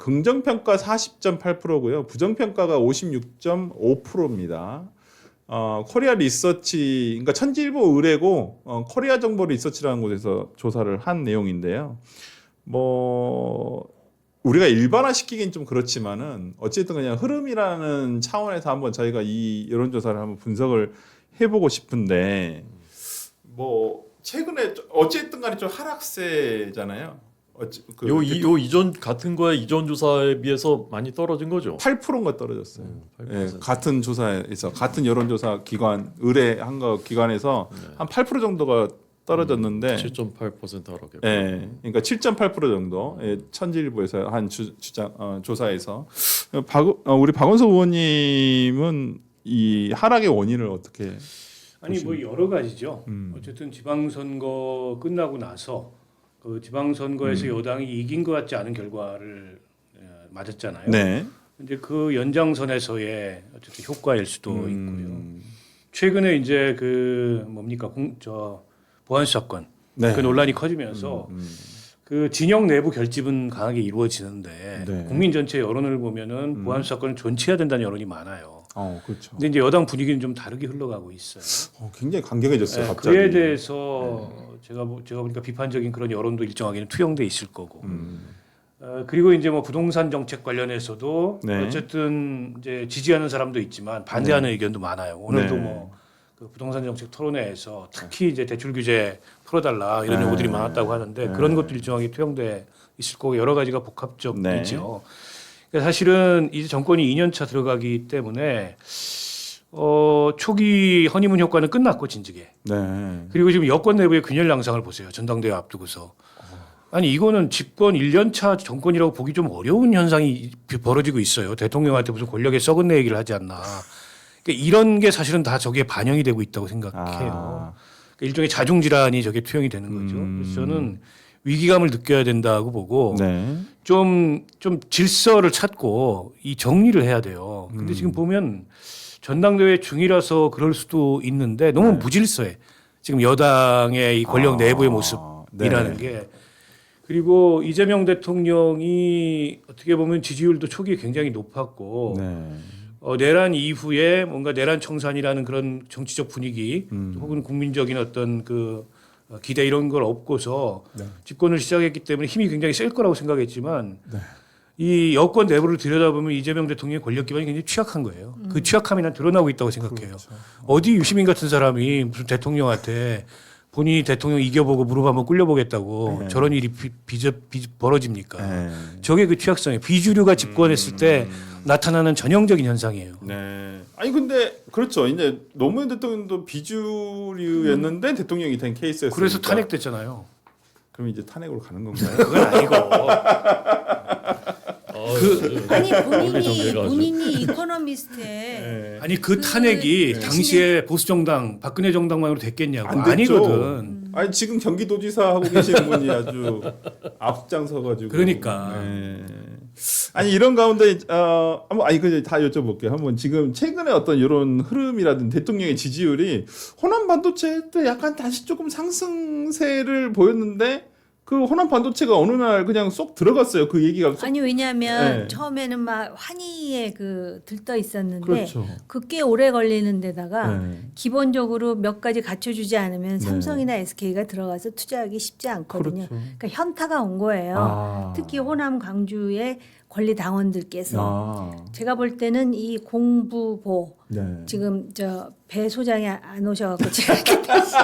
긍정평가 40.8%고요. 부정평가가 56.5%입니다. 코리아 리서치, 그러니까 천지일보 의뢰고 코리아 정보 리서치라는 곳에서 조사를 한 내용인데요. 뭐 우리가 일반화시키긴 좀 그렇지만은 어쨌든 그냥 흐름이라는 차원에서 한번 저희가 이 여론조사를 한번 분석을 해보고 싶은데 뭐 최근에 어쨌든 간에 좀 하락세잖아요. 요 이전 같은 거에 이전 조사에 비해서 많이 떨어진 거죠. 8%가 떨어졌어요. 8%. 예, 같은 조사에서 같은 여론조사 기관 의뢰한 거 기관에서 한 8% 정도가 떨어졌는데 7.8% 하락했고. 예, 그러니까 7.8% 정도 예, 천지일보에서 한 조사에서 우리 박원석 의원님은 이 하락의 원인을 어떻게 아니 뭐 여러 가지죠. 어쨌든 지방선거 끝나고 나서 그 지방선거에서 여당이 이긴 것 같지 않은 결과를 맞았잖아요. 네. 이제 그 연장선에서의 어쨌든 효과일 수도 있고요. 최근에 이제 그 뭡니까 보안수 사건 네. 그 논란이 커지면서 그 진영 내부 결집은 강하게 이루어지는데 네. 국민 전체 여론을 보면은 보안수 사건을 존치해야 된다는 여론이 많아요. 그렇죠. 근데 이제 여당 분위기는 좀 다르게 흘러가고 있어요. 굉장히 강경해졌어요. 네, 갑자기. 그에 대해서 제가 보니까 비판적인 그런 여론도 일정하게는 투영돼 있을 거고. 그리고 이제 뭐 부동산 정책 관련해서도 네. 어쨌든 이제 지지하는 사람도 있지만 반대하는 의견도 많아요. 오늘도 네. 뭐 그 부동산 정책 토론회에서 특히 이제 대출 규제 풀어달라 이런 요구들이 많았다고 하는데 그런 것도 일정하게 투영돼 있을 거고 여러 가지가 복합적이죠. 네. 그러니까 사실은 이제 정권이 2년차 들어가기 때문에 초기 허니문 효과는 끝났고 진즉에. 네. 그리고 지금 여권 내부의 균열 양상을 보세요. 전당대회 앞두고서. 아니 이거는 집권 1년차 정권이라고 보기 좀 어려운 현상이 벌어지고 있어요. 대통령한테 무슨 권력의 썩은 내 얘기를 하지 않나. 그러니까 이런 게 사실은 다 저기에 반영이 되고 있다고 생각해요. 그러니까 일종의 자중질환이 저게 투영이 되는 거죠. 그래서 저는 위기감을 느껴야 된다고 보고 네. 좀 질서를 찾고 이 정리를 해야 돼요. 근데 지금 보면 전당대회 중이라서 그럴 수도 있는데 너무 무질서해. 지금 여당의 이 권력 내부의 모습이라는 게. 그리고 이재명 대통령이 어떻게 보면 지지율도 초기에 굉장히 높았고 네. 내란 이후에 뭔가 내란 청산이라는 그런 정치적 분위기 혹은 국민적인 어떤 그 기대 이런 걸 업고서 집권을 시작했기 때문에 힘이 굉장히 셀 거라고 생각했지만 이 여권 내부를 들여다보면 이재명 대통령의 권력 기반이 굉장히 취약한 거예요. 그 취약함이 난 드러나고 있다고 생각해요. 그렇죠. 어디 유시민 같은 사람이 무슨 대통령한테 본인이 대통령 이겨보고 무릎 한번 꿀려보겠다고 저런 일이 벌어집니까? 네. 저게 그 취약성이에요. 비주류가 집권했을 때 나타나는 전형적인 현상이에요. 네. 아니 근데 그렇죠. 이제 노무현 대통령도 비주류였는데 대통령이 된 케이스였으니까. 그래서 탄핵됐잖아요. 그럼 이제 탄핵으로 가는 건가요? 그건 아니고. 아니 정리가 아주. 본인이 이코노미스트에 네. 아니 그 탄핵이 당시에 보수 정당 박근혜 정당만으로 됐겠냐고. 안 됐죠. 아니거든. 아니 지금 경기도지사 하고 계신 분이 아주 앞장서가지고. 그러니까. 네. 아니 이런 가운데 아니 그 다 여쭤볼게요. 한번 지금 최근에 어떤 이런 흐름이라든지 대통령의 지지율이 호남 반도체 때 약간 다시 조금 상승세를 보였는데 그 호남 반도체가 어느 날 그냥 쏙 들어갔어요. 그 얘기가 쏙. 아니 왜냐하면 네. 처음에는 막 환희에 그 들떠 있었는데 그렇죠. 그꽤 오래 걸리는 데다가 네. 기본적으로 몇 가지 갖춰주지 않으면 네. 삼성이나 SK가 들어가서 투자하기 쉽지 않거든요. 그렇죠. 그러니까 현타가 온 거예요. 특히 호남 광주의 권리 당원들께서 제가 볼 때는 이 공부보 네. 지금 배 소장이 안 오셔갖고 제가 이렇게 다시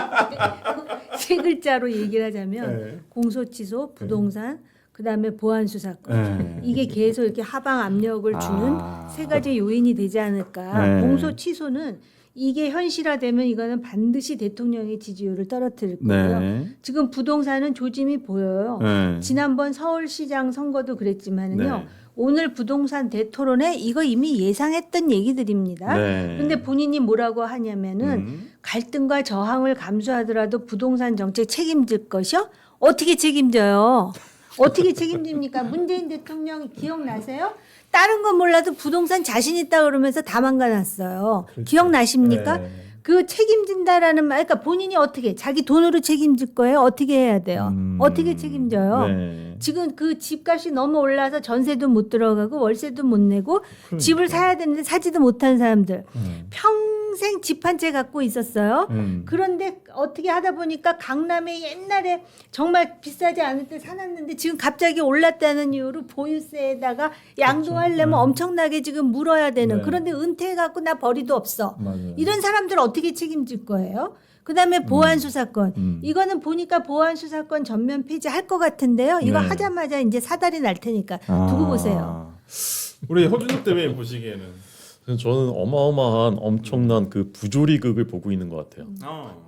세 글자로 얘기를 하자면 네. 공소취소, 부동산, 그다음에 보안수 사건 네. 이게 계속 이렇게 하방 압력을 주는 세 가지 요인이 되지 않을까. 네. 공소취소는 이게 현실화되면 이거는 반드시 대통령의 지지율을 떨어뜨릴 거고요. 네. 지금 부동산은 조짐이 보여요. 네. 지난번 서울시장 선거도 그랬지만은요. 네. 오늘 부동산 대토론에 이거 이미 예상했던 얘기들입니다. 네. 그런데 본인이 뭐라고 하냐면은 갈등과 저항을 감수하더라도 부동산 정책 책임질 것이요? 어떻게 책임져요? 어떻게 책임집니까? 문재인 대통령 기억나세요? 다른 건 몰라도 부동산 자신 있다 그러면서 다 망가놨어요. 그렇죠. 기억나십니까? 네. 그 책임진다라는 말, 그러니까 본인이 어떻게 자기 돈으로 책임질 거예요? 어떻게 해야 돼요? 어떻게 책임져요? 네. 지금 그 집값이 너무 올라서 전세도 못 들어가고 월세도 못 내고 집을 사야 되는데 사지도 못한 사람들 평생 집 한 채 갖고 있었어요. 그런데 어떻게 하다 보니까 강남에 옛날에 정말 비싸지 않을 때 사놨는데 지금 갑자기 올랐다는 이유로 보유세에다가 양도하려면 엄청나게 지금 물어야 되는. 네. 그런데 은퇴해갖고 나 벌이도 없어. 맞아요. 이런 사람들 어떻게 책임질 거예요? 그다음에 보안 수사권. 이거는 보니까 보안 수사권 전면 폐지할 것 같은데요. 이거 네. 하자마자 이제 사달이 날 테니까 두고 보세요. 우리 허준석 대변인 보시기에는 저는 어마어마한 엄청난 그 부조리극을 보고 있는 것 같아요.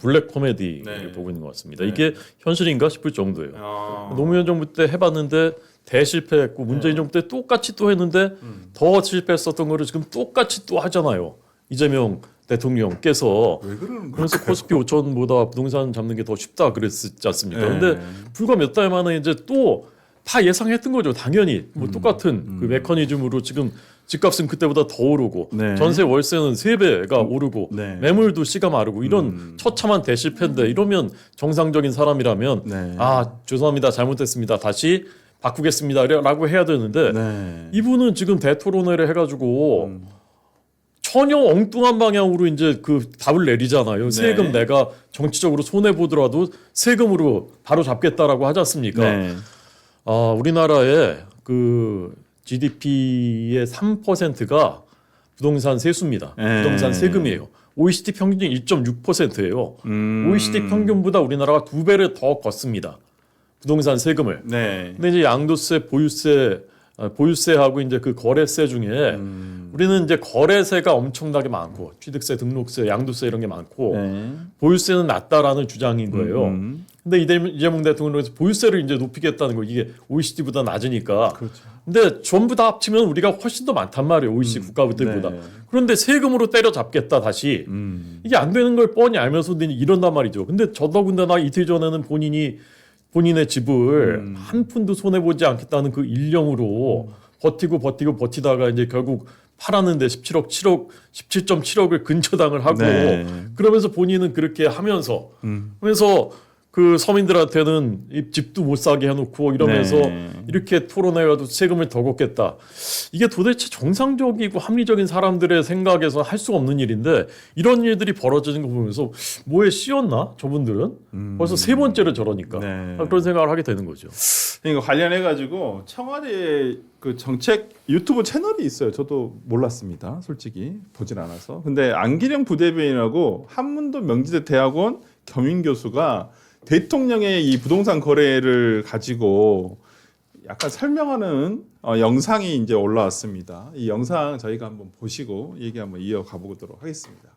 블랙 코미디를 네. 보고 있는 것 같습니다. 네. 이게 현실인가 싶을 정도예요. 노무현 정부 때 해봤는데 대실패했고 문재인 정부 때 똑같이 또 했는데 더 실패했었던 거를 지금 똑같이 또 하잖아요. 이재명 대통령께서. 왜 그러는 거예요? 그래서 코스피 5천보다 부동산 잡는 게 더 쉽다 그랬지 않습니까? 네. 근데 불과 몇 달 만에 이제 또 다 예상했던 거죠. 당연히 뭐 똑같은 그 메커니즘으로 지금 집값은 그때보다 더 오르고 네. 전세 월세는 3배가 오르고 네. 매물도 씨가 마르고 이런 처참한 대실패인데 이러면 정상적인 사람이라면 네. 아 죄송합니다 잘못했습니다 다시 바꾸겠습니다라고 해야 되는데 네. 이분은 지금 대토론회를 해가지고 전혀 엉뚱한 방향으로 이제 그 답을 내리잖아요. 세금 내가 정치적으로 손해 보더라도 세금으로 바로 잡겠다라고 하지 않습니까? 네. 우리나라의 그 GDP의 3%가 부동산 세수입니다. 네. 부동산 세금이에요. OECD 평균이 1.6%예요. OECD 평균보다 우리나라가 2배를 더 걷습니다. 부동산 세금을. 네. 근데 이제 양도세, 보유세하고 이제 그 거래세 중에 우리는 이제 거래세가 엄청나게 많고 취득세, 등록세, 양도세 이런 게 많고 네. 보유세는 낮다라는 주장인 거예요. 근데 이재명 대통령에서 보유세를 이제 높이겠다는 거 이게 OECD보다 낮으니까. 그렇죠. 근데 전부 다 합치면 우리가 훨씬 더 많단 말이에요. OECD 국가들보다. 네. 그런데 세금으로 때려잡겠다 다시. 이게 안 되는 걸 뻔히 알면서도 이런단 말이죠. 근데 더더군다나 이틀 전에는 본인의 집을 한 푼도 손해 보지 않겠다는 그 일념으로 버티다가 이제 결국 팔았는데 17.7억을 근처당을 하고 네. 그러면서 본인은 그렇게 하면서 그 서민들한테는 이 집도 못 사게 해놓고 이러면서 네. 이렇게 토론해가지고 세금을 더 걷겠다. 이게 도대체 정상적이고 합리적인 사람들의 생각에서 할 수 없는 일인데 이런 일들이 벌어지는 거 보면서 뭐에 씌었나? 저분들은 벌써 세 번째로 저러니까 네. 그런 생각을 하게 되는 거죠. 이거 관련해 가지고 청와대 그 정책 유튜브 채널이 있어요. 저도 몰랐습니다. 솔직히 보진 않아서. 근데 안기령 부대변인하고 한문도 명지대 대학원 겸임 교수가 대통령의 이 부동산 거래를 가지고 약간 설명하는 영상이 이제 올라왔습니다. 이 영상 저희가 한번 보시고 얘기 한번 이어가 보도록 하겠습니다.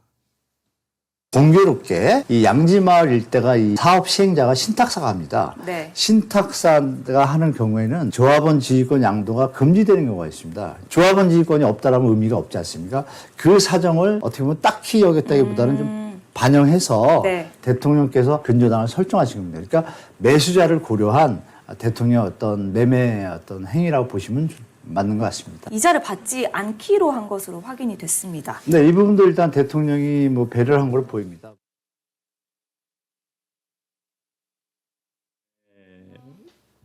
공교롭게 이 양지마을 일대가 이 사업 시행자가 신탁사가 합니다. 네. 신탁사가 하는 경우에는 조합원 지휘권 양도가 금지되는 경우가 있습니다. 조합원 지휘권이 없다라면 의미가 없지 않습니까? 그 사정을 어떻게 보면 딱히 여겼다기보다는 좀 반영해서 네. 대통령께서 근저당을 설정하신 겁니다. 그러니까 매수자를 고려한 대통령 어떤 매매 어떤 행위라고 보시면 맞는 것 같습니다. 이자를 받지 않기로 한 것으로 확인이 됐습니다. 네, 이 부분도 일단 대통령이 뭐 배려를 한 걸로 보입니다.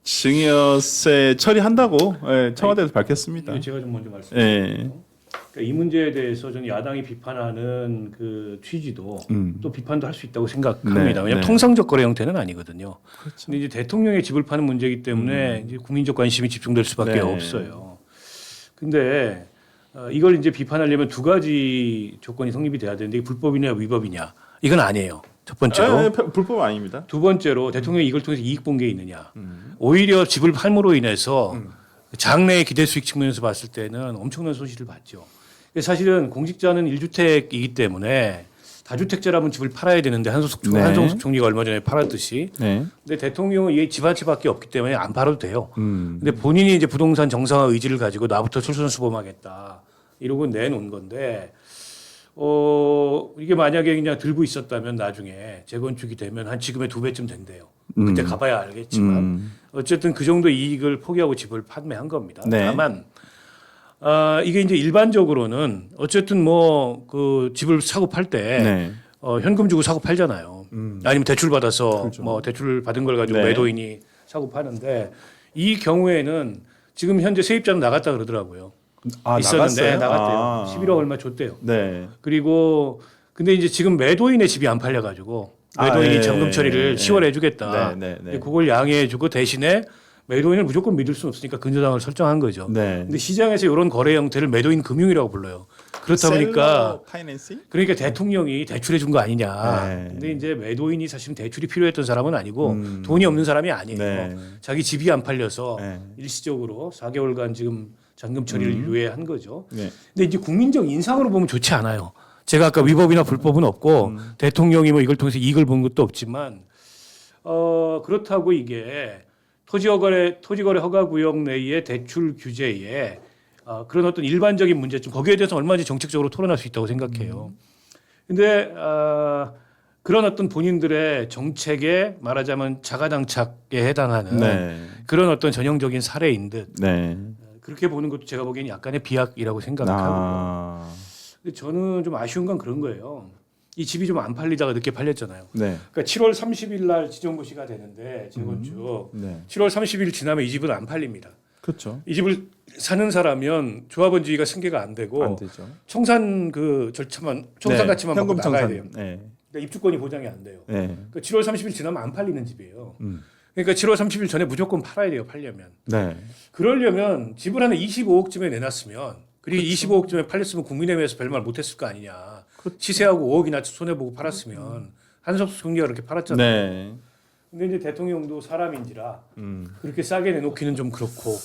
증여세 처리한다고 청와대에서 밝혔습니다. 이거 제가 좀 먼저 말씀드릴게요. 예. 그러니까 이 문제에 대해서 저는 야당이 비판하는 그 취지도 또 비판도 할 수 있다고 생각합니다. 네, 왜냐하면 네. 통상적 거래 형태는 아니거든요. 그렇죠. 근데 이제 대통령의 집을 파는 문제이기 때문에 이제 국민적 관심이 집중될 수밖에 네. 없어요. 근데 이걸 이제 비판하려면 두 가지 조건이 성립이 돼야 되는데 이게 불법이냐 위법이냐 이건 아니에요. 첫 번째로. 불법 아닙니다. 두 번째로 대통령이 이걸 통해서 이익 본 게 있느냐. 오히려 집을 팔므로 인해서 장래의 기대 수익 측면에서 봤을 때는 엄청난 손실을 봤죠. 사실은 공직자는 1주택이기 때문에 다주택자라면 집을 팔아야 되는데 한성숙 총리가 얼마 전에 팔았듯이. 네. 근데 대통령은 이 집 한 채밖에 없기 때문에 안 팔아도 돼요. 근데 본인이 이제 부동산 정상화 의지를 가지고 나부터 솔선수범하겠다 이러고 내놓은 건데 이게 만약에 그냥 들고 있었다면 나중에 재건축이 되면 한 지금의 2배쯤 된대요. 그때 가봐야 알겠지만 어쨌든 그 정도 이익을 포기하고 집을 판매한 겁니다. 네. 다만 이게 이제 일반적으로는 어쨌든 뭐 그 집을 사고 팔 때 네. 현금 주고 사고 팔잖아요. 아니면 대출 받아서 그렇죠. 뭐 대출 받은 걸 가지고 네. 매도인이 사고 파는데 이 경우에는 지금 현재 세입자는 나갔다 그러더라고요. 있었는데 나갔어요? 나갔대요. 11억 얼마 줬대요. 네. 그리고 근데 이제 지금 매도인의 집이 안 팔려가지고 매도인이 예, 점검 처리를 예, 10월에 해주겠다. 네, 네, 네. 그걸 양해해주고 대신에 매도인을 무조건 믿을 수는 없으니까 근저당을 설정한 거죠. 네. 근데 시장에서 이런 거래 형태를 매도인 금융이라고 불러요. 그렇다 보니까 셀러 파이낸싱? 그러니까 대통령이 대출해 준 거 아니냐. 네. 근데 이제 매도인이 사실은 대출이 필요했던 사람은 아니고 돈이 없는 사람이 아니에요. 네. 자기 집이 안 팔려서 네. 일시적으로 4개월간 지금 잔금 처리를 유예한 거죠. 네. 근데 이제 국민적 인상으로 보면 좋지 않아요. 제가 아까 위법이나 불법은 없고 대통령이 뭐 이걸 통해서 이익을 본 것도 없지만 그렇다고 이게 토지거래 허가구역 내의 대출 규제에 그런 어떤 일반적인 문제점 거기에 대해서 얼마든지 정책적으로 토론할 수 있다고 생각해요. 근데 그런 어떤 본인들의 정책에 말하자면 자가당착에 해당하는 네. 그런 어떤 전형적인 사례인 듯 네. 그렇게 보는 것도 제가 보기에는 약간의 비약이라고 생각하고 근데 저는 좀 아쉬운 건 그런 거예요. 이 집이 좀 안 팔리다가 늦게 팔렸잖아요. 네. 그러니까 7월 30일 날 지정고시가 되는데 재건축 네. 7월 30일 지나면 이 집은 안 팔립니다. 그렇죠. 이 집을 사는 사라면 조합원주의가 승계가 안 되고 안 되죠. 청산 그 절차만 청산 가치만 받고 현금 나가야 청산. 돼요. 네. 그러니까 입주권이 보장이 안 돼요. 네. 그러니까 7월 30일 지나면 안 팔리는 집이에요. 그러니까 7월 30일 전에 무조건 팔아야 돼요. 팔려면. 네. 그러려면 집을 한 25억쯤에 내놨으면 그리고 25억쯤에 팔렸으면 국민의힘에서 별말 못했을 거 아니냐. 시세하고 5억이나 손해보고 팔았으면 한석수 총리가 그렇게 팔았잖아요. 네. 근데 이제 대통령도 사람인지라 그렇게 싸게 내놓기는 좀 그렇고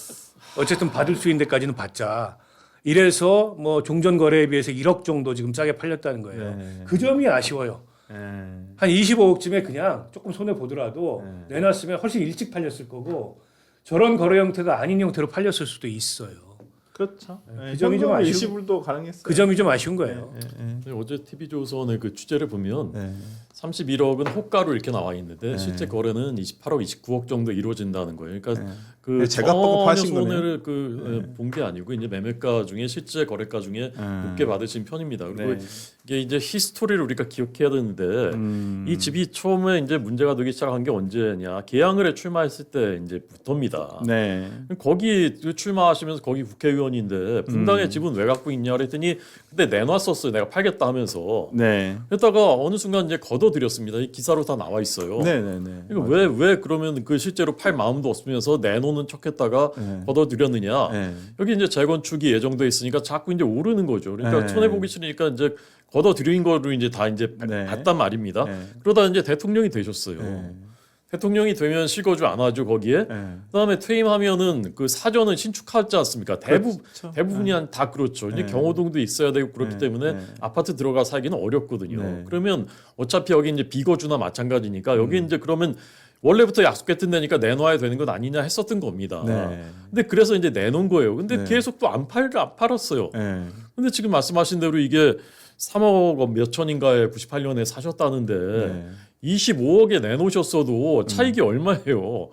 어쨌든 받을 수 있는 데까지는 받자. 이래서 뭐 종전 거래에 비해서 1억 정도 지금 싸게 팔렸다는 거예요. 네. 그 점이 아쉬워요. 네. 한 25억쯤에 그냥 조금 손해 보더라도 내놨으면 훨씬 일찍 팔렸을 거고 저런 거래 형태가 아닌 형태로 팔렸을 수도 있어요. 그렇죠. 그 점이 좀 아쉬운- 일시불도 가능했어요. 그 점이 좀 아쉬운 거예요. 근데 어제 TV조선의 그 취재를 보면 네. 31억은 호가로 이렇게 나와 있는데 실제 거래는 28억, 29억 정도 이루어진다는 거예요. 그러니까 그 네, 제가 보고 파신 거네요. 손해를 본 게 아니고 이제 매매가 중에 실제 거래가 중에 높게 받으신 편입니다. 그리고 네. 이게 이제 히스토리를 우리가 기억해야 되는데 이 집이 처음에 이제 문제가 되기 시작한 게 언제냐? 계양을에 출마했을 때 이제부터입니다. 네. 거기 출마하시면서 거기 국회의원인데 분당의 집은 왜 갖고 있냐 그랬더니 그때 내놨었어요. 내가 팔겠다 하면서. 네. 그러다가 어느 순간 이제 걷어들였습니다. 이 기사로 다 나와 있어요. 네, 네, 네. 그러니까 왜 그러면 그 실제로 팔 마음도 없으면서 내놓는 척했다가 네. 걷어들였느냐? 네. 여기 이제 재건축이 예정돼 있으니까 자꾸 이제 오르는 거죠. 그러니까 네. 손해 보기 싫으니까 이제 걷어들인 거로 이제 다 이제 네. 봤단 말입니다. 네. 그러다 이제 대통령이 되셨어요. 네. 대통령이 되면 실거주 안 하죠 거기에. 네. 그다음에 퇴임하면은 그 사전은 신축하지 않습니까? 그렇죠. 대부분이 다 그렇죠. 이제 네. 경호동도 있어야 되고 그렇기 네. 때문에 네. 아파트 들어가 살기는 어렵거든요. 네. 그러면 어차피 여기 이제 비거주나 마찬가지니까 여기 음. 이제 그러면 원래부터 약속했던 데니까 내놔야 되는 것 아니냐 했었던 겁니다. 네. 근데 그래서 이제 내놓은 거예요. 근데 네. 계속 또 안 팔았어요. 네. 근데 지금 말씀하신 대로 이게 3억 몇 천인가에 98년에 사셨다는데 네. 25억에 내놓으셨어도 차익이 얼마예요?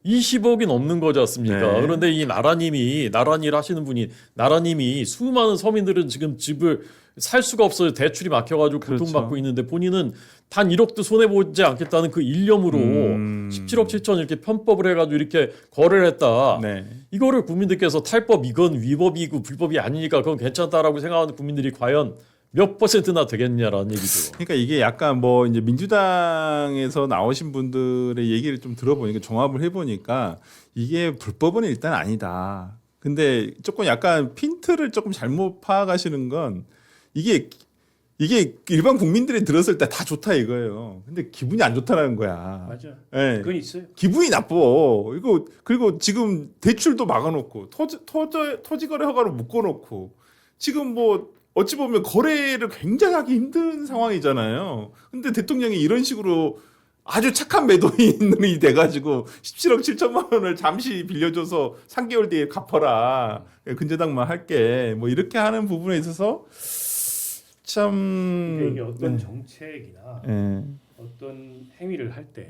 20억이 넘는 거지 않습니까? 네. 그런데 이 나라일 하시는 분이 나라님이 수많은 서민들은 지금 집을 살 수가 없어요. 대출이 막혀가지고 그렇죠. 고통받고 있는데 본인은 단 1억도 손해보지 않겠다는 그 일념으로 17억 7천 이렇게 편법을 해가지고 이렇게 거래를 했다. 네. 이거를 국민들께서 탈법 이건 위법이고 불법이 아니니까 그건 괜찮다라고 생각하는 국민들이 과연 몇 %나 되겠냐라는 얘기죠. 그러니까 이게 약간 뭐 이제 민주당에서 나오신 분들의 얘기를 좀 들어보니까 종합을 해보니까 이게 불법은 일단 아니다. 근데 조금 약간 핀트를 조금 잘못 파악하시는 건 이게 일반 국민들이 들었을 때 다 좋다 이거예요. 근데 기분이 안 좋다라는 거야. 맞아. 예. 그건 있어요. 기분이 나빠. 이거 그리고 지금 대출도 막아놓고 토지 거래 허가를 묶어놓고 지금 뭐 어찌 보면 거래를 굉장히 하기 힘든 상황이잖아요. 근데 대통령이 이런 식으로 아주 착한 매도인이 돼가지고 17억 7천만 원을 잠시 빌려줘서 3개월 뒤에 갚아라. 근저당만 할게. 뭐 이렇게 하는 부분에 있어서 참 이게 어떤 정책이나 예. 어떤 행위를 할 때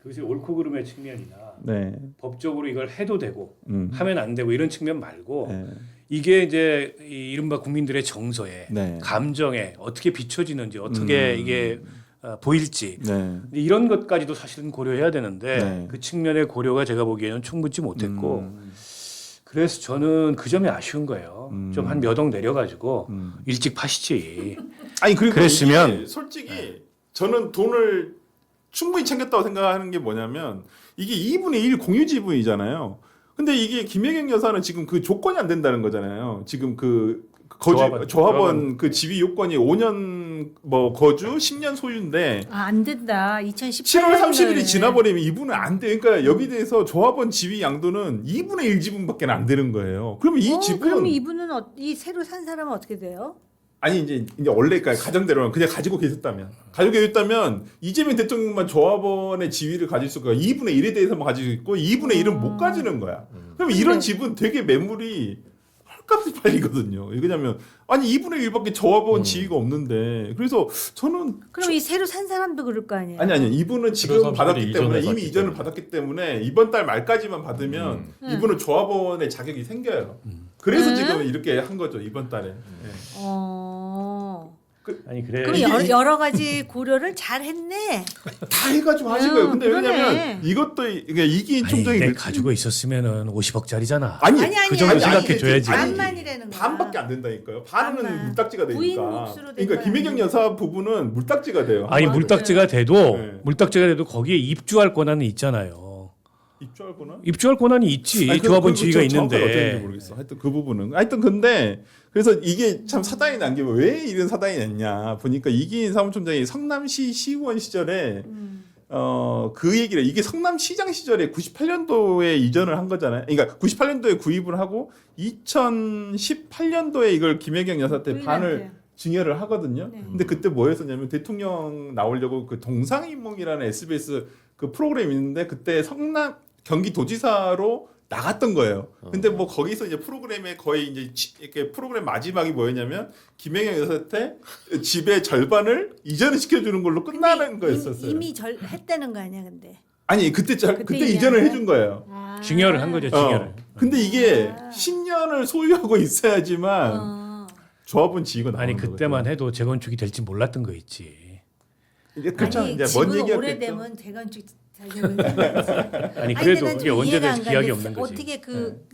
그것이 옳고 그름의 측면이나 네. 법적으로 이걸 해도 되고 음. 하면 안 되고 이런 측면 말고 네. 이게 이제 이 이른바 국민들의 정서에 네. 감정에 어떻게 비춰지는지 어떻게 이게 보일지 네. 이런 것까지도 사실은 고려해야 되는데 네. 그 측면의 고려가 제가 보기에는 충분치 못했고 그래서 저는 그 점이 아쉬운 거예요. 좀 한 몇 억 내려가지고 일찍 파시지. 아니 그리고 그랬으면- 이게 솔직히 저는 돈을 충분히 챙겼다고 생각하는 게 뭐냐면 이게 2분의 1 공유 지분이잖아요. 근데 이게 김혜경 여사는 지금 그 조건이 안 된다는 거잖아요. 지금 그 조합원 그 지위 요건이 5년 뭐 거주 10년 소유인데 안 된다. 2018년 7월 30일이 지나버리면 이분은 안 돼. 그러니까 여기 대해서 조합원 지위 양도는 2분의 1 지분밖에 안 되는 거예요. 그러면 이 지분 그럼 이분은 이 새로 산 사람은 어떻게 돼요? 아니 이제 원래 가정대로는 그냥 가지고 계셨다면 이재명 대통령만 조합원의 지위를 가질 수가 2분의 1에 대해서만 가지고 있고 2분의 1은 못 가지는 거야. 그럼 이런 지분 되게 매물이 헐값이 팔리거든요. 왜냐면 아니 2분의 1밖에 조합원 지위가 없는데 그래서 저는 그럼 이 새로 산 사람도 그럴 거 아니에요? 아니 이분은 지금 30일에 받았기 때문에 이전을 이미 이전을 받았기 때문에 이번 달 말까지만 받으면 이분은 조합원의 자격이 생겨요. 그래서 지금 이렇게 한 거죠 이번 달에. 네. 아니 그래. 그럼 여러 가지 고려를 잘 했네. 다 해가지고 하신 거예요. 근데 그러네. 왜냐면 이것도 이게 이기인 총장이 내 가지고 있었으면은 50억짜리잖아. 아니 그 정도 생각해 줘야지. 반만이라는 거야. 반밖에 안 된다니까요. 반은 반만. 물딱지가 부인 되니까. 몫으로 된 그러니까 거야. 김혜경 여사 부부는 물딱지가 돼요. 아니 물딱지가 돼도 네. 물딱지가 돼도 거기에 입주할 권한은 있잖아요. 입주할 거나? 입주할 권한이 있지. 아니, 조합원 그 지위가 정확하게 어떻게 되는지 있는데. 모르겠어. 하여튼 그 부분은. 하여튼 근데 그래서 이게 참 사단이 난 게 왜 이런 사단이 났냐 보니까 이기인 사무총장이 성남시 시의원 시절에 그 얘기를 이게 성남시장 시절에 98년도에 이전을 한 거잖아요. 그러니까 98년도에 구입을 하고 2018년도에 이걸 김혜경 여사 때 부인한테. 반을 증여를 하거든요. 네. 근데 그때 뭐 했었냐면 대통령 나오려고 그 동상이몽이라는 SBS 그 프로그램이 있는데 그때 성남 경기도지사로 나갔던 거예요. 근데 뭐 거기서 이제 프로그램에 거의 이제 이렇게 프로그램 마지막이 뭐였냐면 김혜경 여사 때 집의 절반을 이전을 시켜주는 걸로 끝나는 거였었어요. 이미 했다는 거 아니야, 근데. 아니 그때 그때 이전을 이미 해준 거예요. 증여를 한 거죠. 증여를. 근데 이게 10년을 소유하고 있어야지만 조합은 지위가 나오는 아니 거거든요. 그때만 해도 재건축이 될지 몰랐던 거 있지. 이게 그렇죠. 아니, 이제 지금 뭔 얘기였겠죠. 오래되면 재건축 아니 그래도 근데 그게 난 좀 언제 이해가 될지 안 기약이 가는데 없는 거지. 어떻게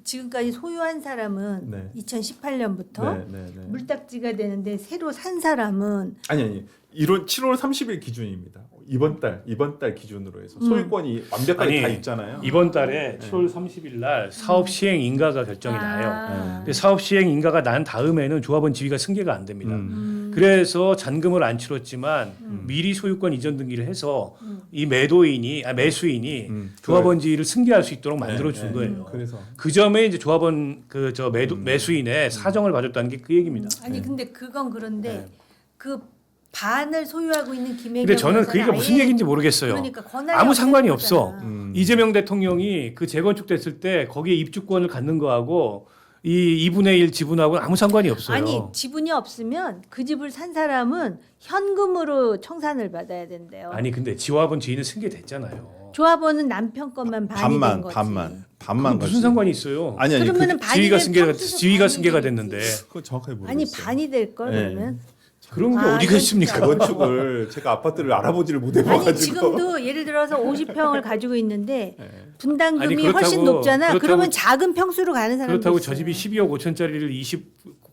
지금까지 소유한 사람은 네. 2018년부터 네. 물딱지가 되는데 새로 산 사람은 아니 이런 7월 30일 기준입니다. 이번 달 기준으로 해서 소유권이 완벽하게 아니, 다 있잖아요. 이번 달에 7월 30일 날 사업 시행 인가가 결정이 나요. 근데 사업 시행 인가가 난 다음에는 조합원 지위가 승계가 안 됩니다. 그래서 잔금을 안 치렀지만 미리 소유권 이전 등기를 해서 이 매수인이 조합원 지위를 승계할 수 있도록 만들어 준 거예요. 그래서 그 점에 이제 조합원 매수인의 사정을 봐줬다는 게 그 얘기입니다. 아니 근데 그건 그런데 그 반을 소유하고 있는 김혜경 근데 저는 여사는 그게 무슨 아예 얘기인지 모르겠어요. 그러니까 권한이 아무 없는 상관이 없어. 거잖아. 이재명 대통령이 그 재건축됐을 때 거기에 입주권을 갖는 거하고 이 2분의 1 지분하고는 아무 상관이 없어요. 아니 지분이 없으면 그 집을 산 사람은 현금으로 청산을 받아야 된대요. 아니 근데 지화분 지위는 승계됐잖아요. 조합원은 남편 것만 반이 된 거지. 반만 무슨 가지. 상관이 있어요? 아니 그러면은 그, 반이 된 지위가 승계가 됐는데 그거 정확하게 모르겠어요. 아니 반이 될 걸 네. 그러면. 그런 게 아, 어디가 이건 있습니까? 진짜. 재건축을 제가 아파트를 알아보지를 못해봐가지고. 아니 지금도 예를 들어서 50평을 가지고 있는데 분담금이 아니, 그렇다고- 훨씬 높잖아. 그렇다고- 그러면 작은 평수로 가는 사람도 그렇다고 있어요. 저 집이 12억 5천짜리를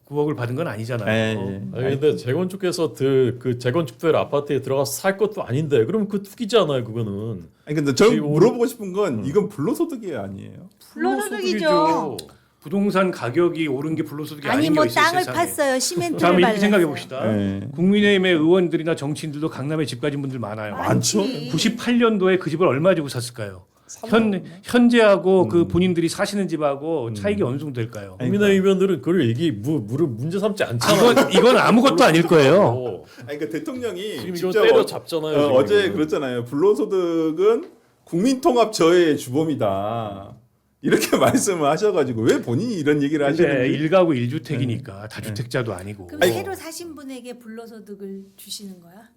29억을 받은 건 아니잖아요. 아니, 근데 재건축해서 그 재건축될 아파트에 들어가서 살 것도 아닌데 그럼 그 투기잖아요 그거는. 아니 근데 저 지금 물어보고 싶은 건 이건 불로소득이 아니에요. 불로소득이죠. 부동산 가격이 오른 게 불로소득이 아니 아닌 뭐 게 있어요 땅을 세상에. 팠어요. 시멘트를 자, 한번 이렇게 발랐어요. 생각해 봅시다. 네. 국민의힘의 의원들이나 정치인들도 강남에 집 가진 분들 많아요. 많죠. 98년도에 그 집을 얼마 주고 샀을까요? 현재하고 그 본인들이 사시는 집하고 차이가 어느 정도 될까요? 국민의힘 의원들은 그걸 문제 삼지 않잖아요. 이건 아무것도 아닐 거예요. 아니 그러니까 대통령이 지금 이거 직접 때려 잡잖아요. 지금 어제 이거는. 그랬잖아요. 불로소득은 국민통합저의 주범이다. 이렇게 말씀을 하셔가지고 왜 본인이 이런 얘기를 근데 하시는지. 1가구 1주택이니까 다주택자도 아니고. 그럼 새로 사신 분에게 불로소득을 주시는 거야?